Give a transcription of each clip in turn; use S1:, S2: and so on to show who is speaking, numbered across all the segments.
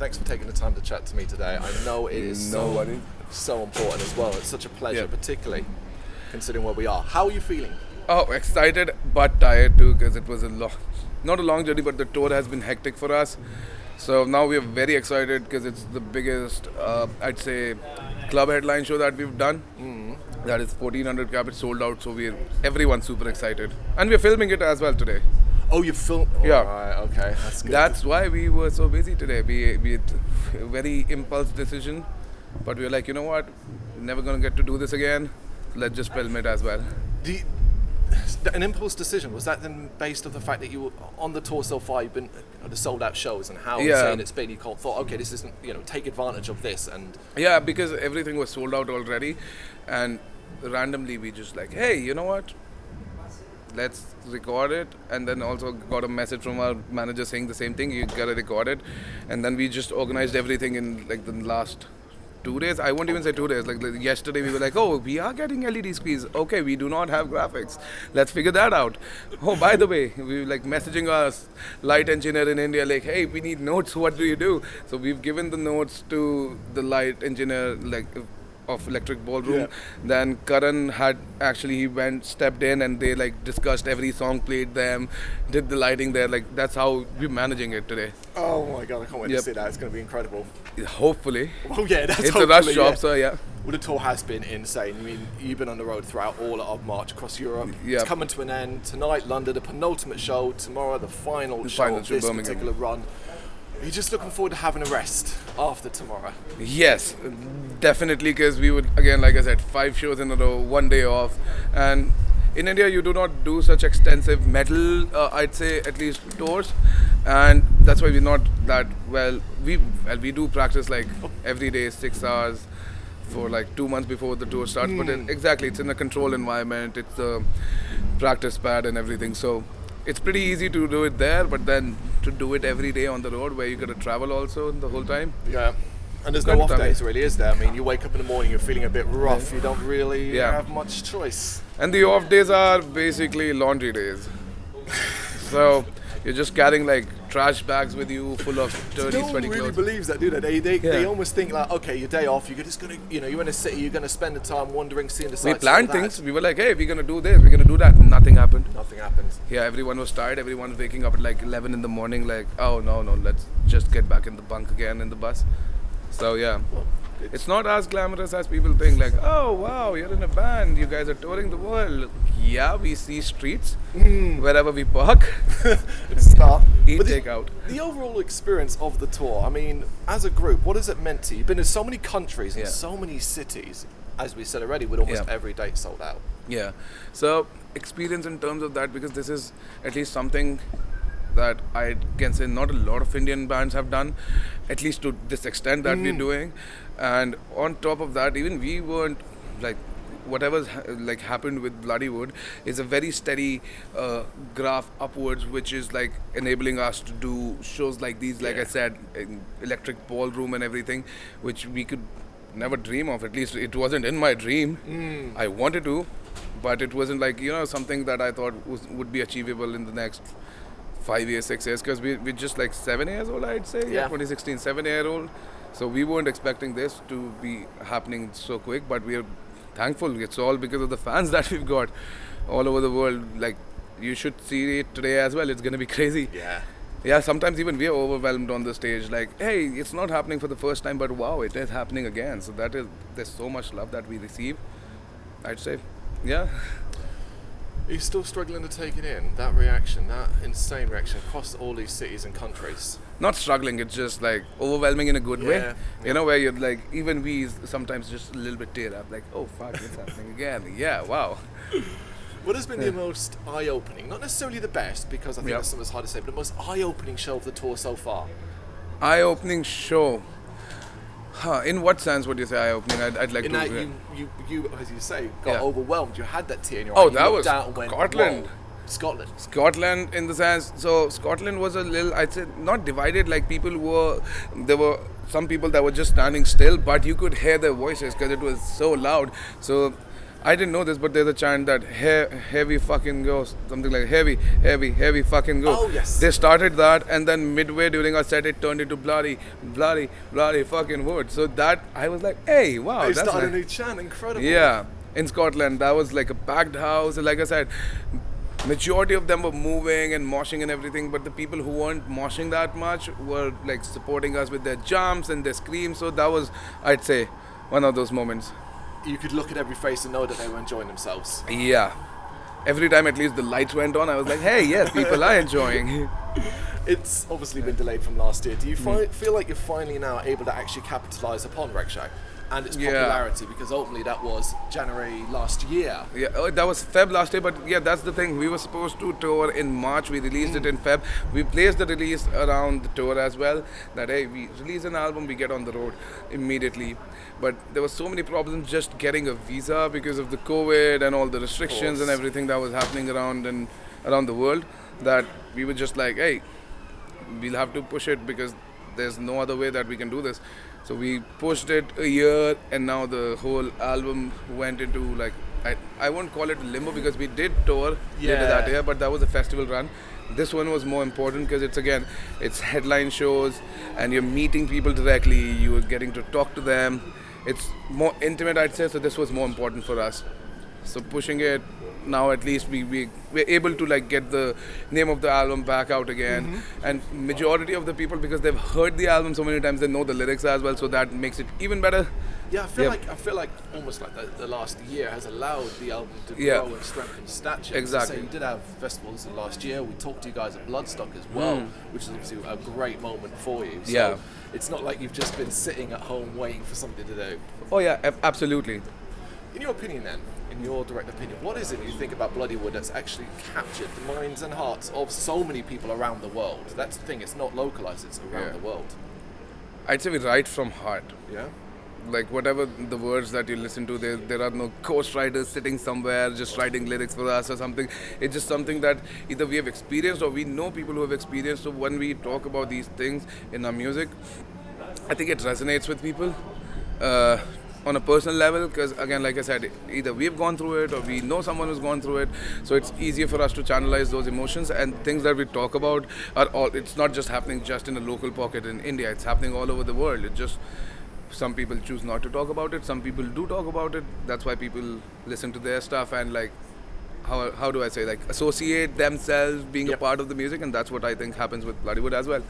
S1: thanks for taking the time to chat to me today. I know it is so important as well. It's such a pleasure, particularly considering where we are. How are you feeling?
S2: Oh, excited but tired too, because it was not a long journey, but the tour has been hectic for us. So now we are very excited because it's the biggest, I'd say, club headline show that we've done. That is 1,400 cap. It's sold out, so everyone's super excited. And we're filming it as well today.
S1: Oh, you filmed?
S2: Yeah.
S1: Right, okay, that's good.
S2: That's why we were so busy today. We had a very impulse decision, but we were like, you know what? We're never going to get to do this again. Let's just film it as well.
S1: An impulse decision, was that then based on the fact that you were on the tour so far, you've been the sold out shows and how insane it's been, you thought, okay, this isn't, take advantage of this? And
S2: yeah, because everything was sold out already, and randomly we just like, hey, you know what, let's record it. And then also got a message from our manager saying the same thing, you gotta record it. And then we just organized everything in like the last 2 days. I won't even say 2 days. Like yesterday we were like, oh, we are getting LED screens. Okay, we do not have graphics. Let's figure that out. Oh, by the way, we were like messaging our light engineer in India like, hey, we need notes. What do you do? So we've given the notes to the light engineer of Electric Ballroom. Then Karan stepped in and they like discussed every song, played them, did the lighting there. Like that's how we're managing it today.
S1: Oh my God, I can't wait to see that. It's going to be incredible.
S2: Hopefully.
S1: Oh yeah, that's
S2: it's a rush job, so yeah.
S1: Well, the tour has been insane. I mean, you've been on the road throughout all of March across Europe. It's coming to an end tonight. London, the penultimate show. Tomorrow, the final show of this particular run. Are you just looking forward to having a rest after tomorrow?
S2: Yes, definitely, because we would, again, like I said, 5 shows in a row, 1 day off. And in India, you do not do such extensive metal, I'd say, at least tours. And that's why we're not that well. We do practice like every day, 6 hours for like 2 months before the tour starts. But it's in a controlled environment. It's a practice pad and everything. So it's pretty easy to do it there, but then to do it every day on the road where you got to travel also the whole time.
S1: Yeah. And there's no off days really, is there? I mean, you wake up in the morning, you're feeling a bit rough, you don't really have much choice.
S2: And the off days are basically laundry days. So you're just carrying like trash bags with you full of dirty, sweaty clothes.
S1: No one really believes that, do they? They almost think like, okay, your day off, you're just gonna, you're in a city, you're gonna spend the time wandering, seeing the sights.
S2: We planned things. We were like, hey, we're gonna do this, we're gonna do that. Nothing happened.
S1: Nothing happened.
S2: Yeah, everyone was tired. Everyone was waking up at like 11 in the morning. Like, oh no, let's just get back in the bunk again in the bus. So yeah. It's not as glamorous as people think, like, oh wow, you're in a band, you guys are touring the world. Yeah, we see streets wherever we park. Eat takeout.
S1: The overall experience of the tour, I mean, as a group, what has it meant to you? You've been in so many countries and so many cities, as we said already, with almost every date sold out.
S2: Yeah, so experience in terms of that, because this is at least something that I can say not a lot of Indian bands have done, at least to this extent that we're doing. And on top of that, even we weren't like, whatever's like happened with Bloodywood is a very steady graph upwards, which is like enabling us to do shows like these, like I said, in Electric Ballroom and everything, which we could never dream of. At least it wasn't in my dream. I wanted to, but it wasn't like, something that I thought would be achievable in the next 5 years, 6 years, because we're just like 7 years old, I'd say. 2016, 7-year-old. So we weren't expecting this to be happening so quick, but we're thankful. It's all because of the fans that we've got all over the world. Like, you should see it today as well. It's going to be crazy. Yeah, sometimes even we are overwhelmed on the stage. Like, hey, it's not happening for the first time, but wow, it is happening again. So there's so much love that we receive, I'd say. Yeah.
S1: Are you still struggling to take it in? That reaction, that insane reaction across all these cities and countries?
S2: Not struggling, it's just like overwhelming in a good way. Where you're like, even we sometimes just a little bit tear up, like, oh fuck, it's happening again. Yeah, wow.
S1: What has been the most eye-opening, not necessarily the best, because I think that's something that's hard to say, but the most eye-opening show of the tour so far?
S2: Eye-opening show? In what sense would you say eye-opening? I'd like
S1: in
S2: to...
S1: that you, as you say, got overwhelmed. You had that tear in your eye.
S2: Oh, that was Scotland.
S1: Scotland
S2: in the sense, so Scotland was a little, I'd say, not divided, like there were some people that were just standing still, but you could hear their voices because it was so loud. So I didn't know this, but there's a chant that heavy fucking go, something like heavy fucking go.
S1: Oh, yes.
S2: They started that, and then midway during our set, it turned into bloody fucking wood. So that, I was like, hey, wow.
S1: They
S2: that's
S1: started a new chant, incredible.
S2: Yeah, in Scotland, that was like a packed house. And like I said, majority of them were moving and moshing and everything, but the people who weren't moshing that much were like supporting us with their jumps and their screams. So that was, I'd say, one of those moments.
S1: You could look at every face and know that they were enjoying themselves.
S2: Yeah. Every time at least the lights went on, I was like, hey, yes, people are enjoying.
S1: It's obviously been delayed from last year. Do you feel like you're finally now able to actually capitalise upon Rickshaw and its popularity? Because ultimately that was January last year.
S2: Yeah, that was Feb last year, but yeah, that's the thing. We were supposed to tour in March. We released it in Feb. We placed the release around the tour as well. That, hey, we release an album, we get on the road immediately. But there were so many problems just getting a visa because of the COVID and all the restrictions and everything that was happening around the world, that we were just like, hey, we'll have to push it because there's no other way that we can do this. So we pushed it a year, and now the whole album went into like, I won't call it limbo because we did tour later that year, but that was a festival run. This one was more important because it's headline shows and you're meeting people directly, you're getting to talk to them. It's more intimate, I'd say, so this was more important for us. So pushing it, now at least we're able to like get the name of the album back out again. And majority of the people, because they've heard the album so many times, they know the lyrics as well, so that makes it even better.
S1: Yeah, I feel like almost like the last year has allowed the album to grow and strengthen stature.
S2: Exactly.
S1: So you did have festivals last year. We talked to you guys at Bloodstock as well, which is obviously a great moment for you. So it's not like you've just been sitting at home waiting for something to do.
S2: Oh yeah, absolutely.
S1: In your opinion then, in your direct opinion, what is it you think about Bloodywood that's actually captured the minds and hearts of so many people around the world? That's the thing, it's not localized, it's around the world.
S2: I'd say we write from heart.
S1: Yeah?
S2: Like whatever the words that you listen to, there are no ghostwriters sitting somewhere just writing lyrics for us or something. It's just something that either we have experienced or we know people who have experienced. So when we talk about these things in our music, I think it resonates with people on a personal level, because again, like I said, either we've gone through it or we know someone who's gone through it, so it's easier for us to channelize those emotions. And things that we talk about it's not just happening just in a local pocket in India, it's happening all over the world. It just, some people choose not to talk about it, some people do talk about it. That's why people listen to their stuff and like, how do I say, like associate themselves being a part of the music, and that's what I think happens with Bloodywood as well.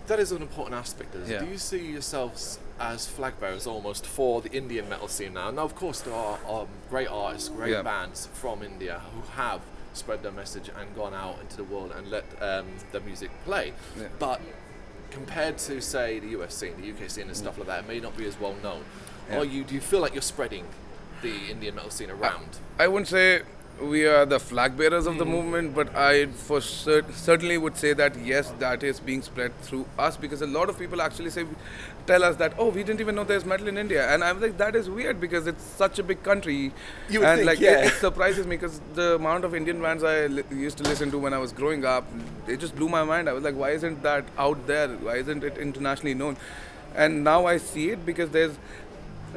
S1: That is an important aspect. Do you see yourselves as flag bearers almost for the Indian metal scene now? Now, of course, there are great artists, great bands from India who have spread their message and gone out into the world and let their music play. But compared to, say, the US scene, the UK scene and stuff like that, it may not be as well known. Do you feel like you're spreading the Indian metal scene around?
S2: I wouldn't say we are the flag bearers of the movement, but I for certainly would say that yes, that is being spread through us, because a lot of people actually tell us that, oh, we didn't even know there's metal in India, and I'm like, that is weird because it's such a big country.
S1: You would think,
S2: it surprises me because the amount of Indian bands I used to listen to when I was growing up, it just blew my mind. I was like, why isn't that out there? Why isn't it internationally known? And now I see it because there's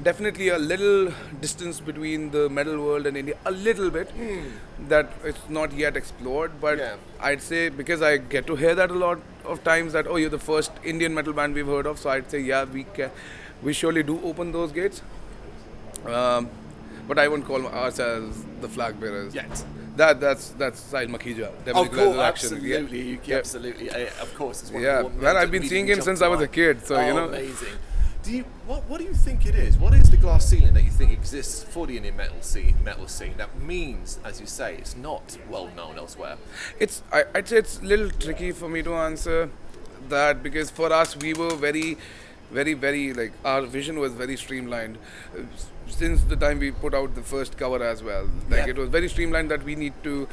S2: definitely a little distance between the metal world and India, a little bit, that it's not yet explored. But I'd say, because I get to hear that a lot of times, that, oh, you're the first Indian metal band we've heard of, so I'd say we surely do open those gates, but I won't call ourselves the flag bearers yet. That's Sahil Makhija.
S1: Of course, absolutely, absolutely. Of course, it's one of the
S2: man, I've been seeing him since I was a kid, so you know.
S1: Amazing. What do you think it is? What is the glass ceiling that you think exists for the Indian metal scene that means, as you say, it's not well known elsewhere?
S2: I'd say it's a little tricky for me to answer that, because for us we were very, very, like, our vision was very streamlined since the time we put out the first cover as well. Like it was very streamlined that we need to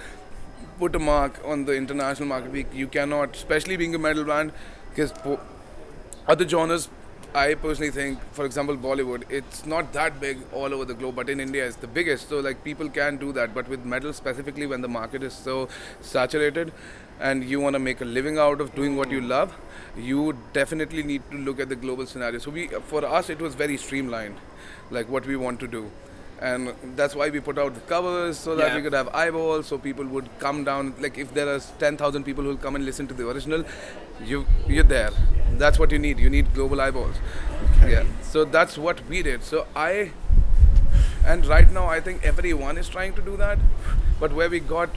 S2: put a mark on the international market. You cannot, especially being a metal band, because other genres, I personally think, for example, Bollywood, it's not that big all over the globe, but in India it's the biggest. So like people can do that, but with metal specifically, when the market is so saturated and you want to make a living out of doing what you love, you definitely need to look at the global scenario. So for us it was very streamlined, like what we want to do. And that's why we put out the covers, so that we could have eyeballs, so people would come down. Like if there are 10,000 people who will come and listen to the original, you're there. That's what you need. You need global eyeballs. Okay. Yeah. So that's what we did. And right now I think everyone is trying to do that. But where we got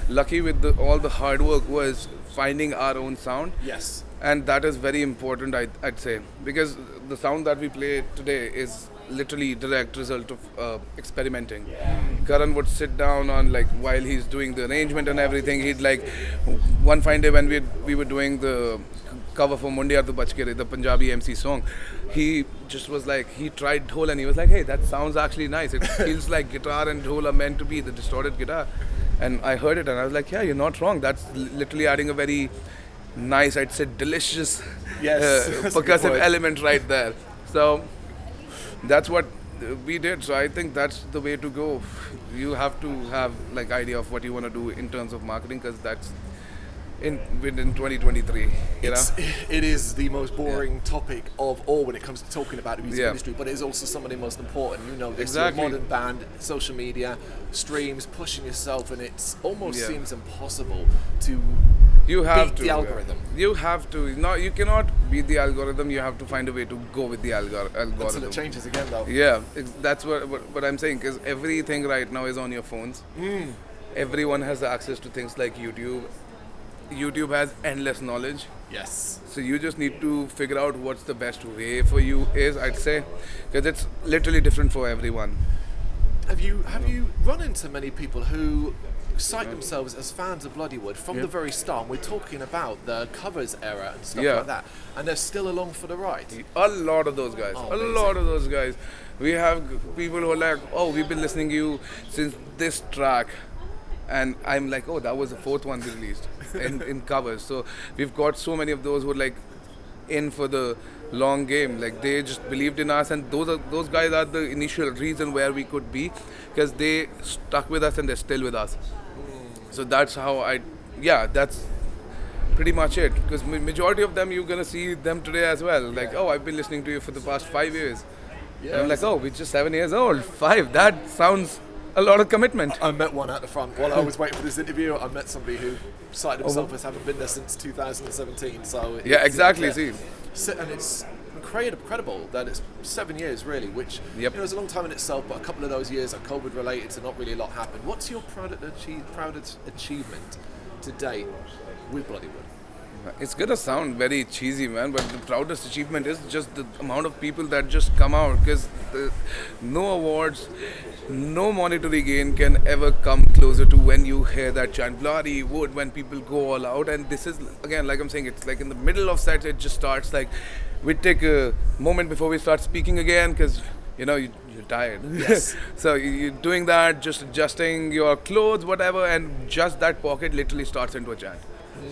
S2: lucky with all the hard work was finding our own sound.
S1: Yes.
S2: And that is very important, I'd say, because the sound that we play today is literally direct result of experimenting. Karan would sit down on, like, while he's doing the arrangement and everything, he'd like, one fine day when we were doing the cover for Mundiya to Bachkere, the Punjabi MC song, he just was like, he tried dhol and he was like, hey, that sounds actually nice. It feels like guitar and dhol are meant to be, the distorted guitar. And I heard it and I was like, yeah, you're not wrong. That's literally adding a very nice, I'd say delicious percussive element right there. So that's what we did. So I think that's the way to go. You have to have like idea of what you want to do in terms of marketing, because that's within 2023.
S1: It is the most boring topic of all when it comes to talking about the music industry, but it is also some of the most important. You know, this modern band, social media, streams, pushing yourself, and it almost seems impossible to beat the algorithm.
S2: You have to. No, you cannot beat the algorithm. You have to find a way to go with the algorithm.
S1: Until it changes again, though.
S2: Yeah, that's what I'm saying, because everything right now is on your phones. Everyone has access to things like YouTube. YouTube has endless knowledge.
S1: Yes.
S2: So you just need to figure out what's the best way for you is, I'd say, because it's literally different for everyone.
S1: Have you run into many people who cite themselves as fans of Bloodywood from the very start? We're talking about the covers era and stuff like that, and they're still along for the ride.
S2: A lot of those guys. Lot of those guys. We have people who are like, oh, we've been listening to you since this track. And I'm like, oh, that was the fourth one we released in covers. So we've got so many of those who are like in for the long game. Like they just believed in us, and those guys are the initial reason where we could be, because they stuck with us and they're still with us. So that's how that's pretty much it. Because majority of them, you're gonna see them today as well. Like, oh, I've been listening to you for the past 5 years. And I'm like, oh, we're just 7 years old. 5. That sounds a lot of commitment.
S1: I met one at the front while I was waiting for this interview. I met somebody who cited himself as having been there since 2017. So
S2: exactly. See,
S1: and it's incredible that it's 7 years really, which is a long time in itself. But a couple of those years are COVID related, so not really a lot happened. What's your proudest achievement to date with Bloodywood?
S2: It's gonna sound very cheesy, man, but the proudest achievement is just the amount of people that just come out, because no awards, no monetary gain can ever come closer to when you hear that chant, Bloodywood, when people go all out. And this is, again, like I'm saying, it's like in the middle of sets, it just starts like, we take a moment before we start speaking again, because, you're tired.
S1: Yes.
S2: So you're doing that, just adjusting your clothes, whatever, and just that pocket literally starts into a chant.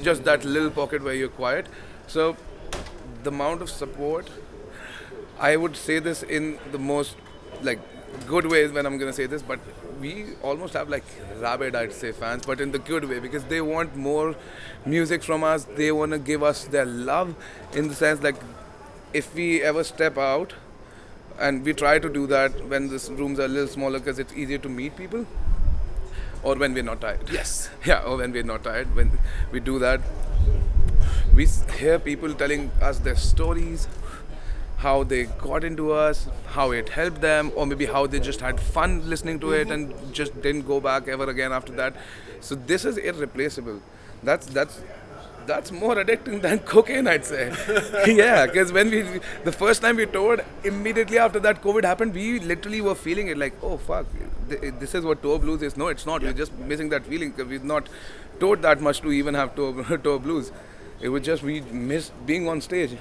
S2: Just that little pocket where you're quiet. So the amount of support, I would say this in the most like good ways when I'm gonna say this, but we almost have like rabid, I'd say, fans, but in the good way, because they want more music from us. They want to give us their love, in the sense like if we ever step out, and we try to do that when the rooms are a little smaller, because it's easier to meet people. Or when we're not tired.
S1: Yes.
S2: Yeah, or when we're not tired. When we do that, we hear people telling us their stories, how they got into us, how it helped them, or maybe how they just had fun listening to it and just didn't go back ever again after that. So this is irreplaceable. That's more addicting than cocaine, I'd say. Yeah, because the first time we toured, immediately after that COVID happened, we literally were feeling it like, oh fuck, this is what tour blues is. No, it's not. We're just missing that feeling, because we've not toured that much to even have tour blues. It was just, we missed being on stage.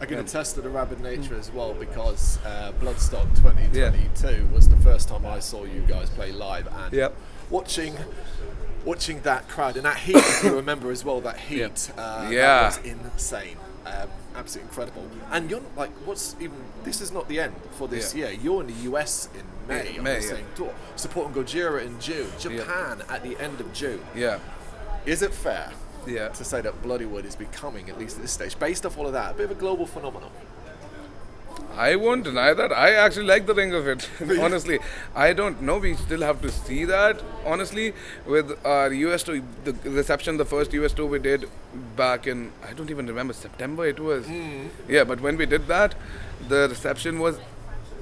S1: I can attest to the rabid nature as well, because Bloodstock 2022 was the first time I saw you guys play live, and watching that crowd and that heat, if you remember as well, that heat, that was insane, absolutely incredible. And you're like, this is not the end for this year. You're in the US in May on the same tour, supporting Gojira in June, Japan at the end of June.
S2: Yeah.
S1: Is it fair to say that Bloodywood is becoming, at least at this stage, based off all of that, a bit of a global phenomenon?
S2: I won't deny that. I actually like the ring of it. Honestly, I don't know. We still have to see that. Honestly, with our US tour, the reception, the first US tour we did back in, I don't even remember, September it was. Yeah, but when we did that, the reception was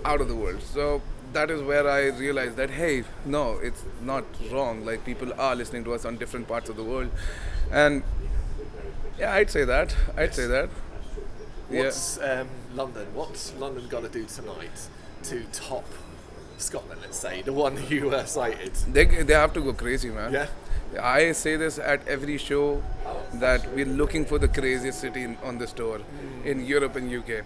S2: out of the world. So that is where I realized that, hey, no, it's not wrong. Like, people are listening to us on different parts of the world. And yeah, I'd say that.
S1: What's London? What's London got to do tonight to top Scotland? Let's say the one you cited.
S2: They have to go crazy, man.
S1: Yeah.
S2: I say this at every show that we're looking for the craziest city on this tour in Europe and UK.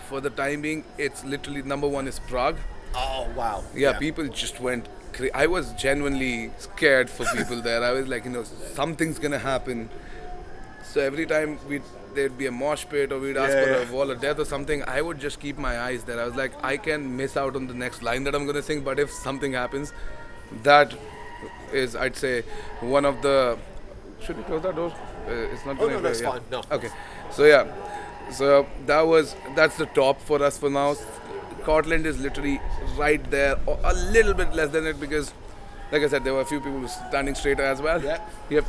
S2: For the time being, it's literally number one is Prague.
S1: Oh wow.
S2: Yeah. People just went. I was genuinely scared for people there. I was like, something's gonna happen. So every time there'd be a mosh pit or we'd ask for a wall of death or something, I would just keep my eyes there. I was like, I can miss out on the next line that I'm going to sing, but if something happens, that is, I'd say, one of the... Should we close that door? It's not going to...
S1: No, that's fine. No.
S2: Okay. So that's the top for us for now. Scotland is literally right there, or a little bit less than it, because, like I said, there were a few people standing straighter as well.
S1: Yeah.
S2: Yep.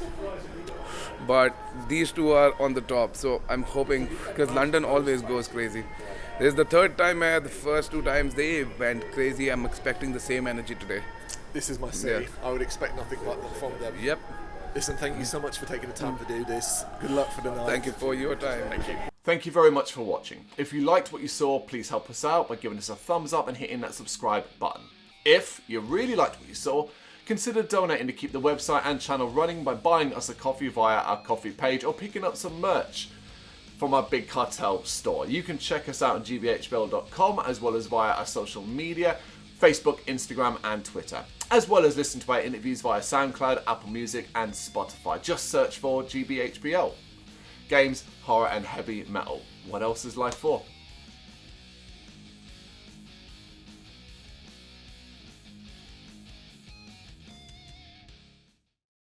S2: But these two are on the top, so I'm hoping, because London always goes crazy. This is the third time I had. The first 2 times they went crazy. I'm expecting the same energy today.
S1: This is my city. I would expect nothing but that from them.
S2: Yep.
S1: Listen, thank you so much for taking the time to do this. Good luck for the night.
S2: Thank you for your time.
S1: Thank you. Thank you very much for watching. If you liked what you saw, please help us out by giving us a thumbs up and hitting that subscribe button. If you really liked what you saw, consider donating to keep the website and channel running by buying us a coffee via our coffee page or picking up some merch from our Big Cartel store. You can check us out on gbhbl.com as well as via our social media, Facebook, Instagram and Twitter, as well as listen to our interviews via SoundCloud, Apple Music and Spotify. Just search for GBHBL. Games, horror and heavy metal. What else is life for?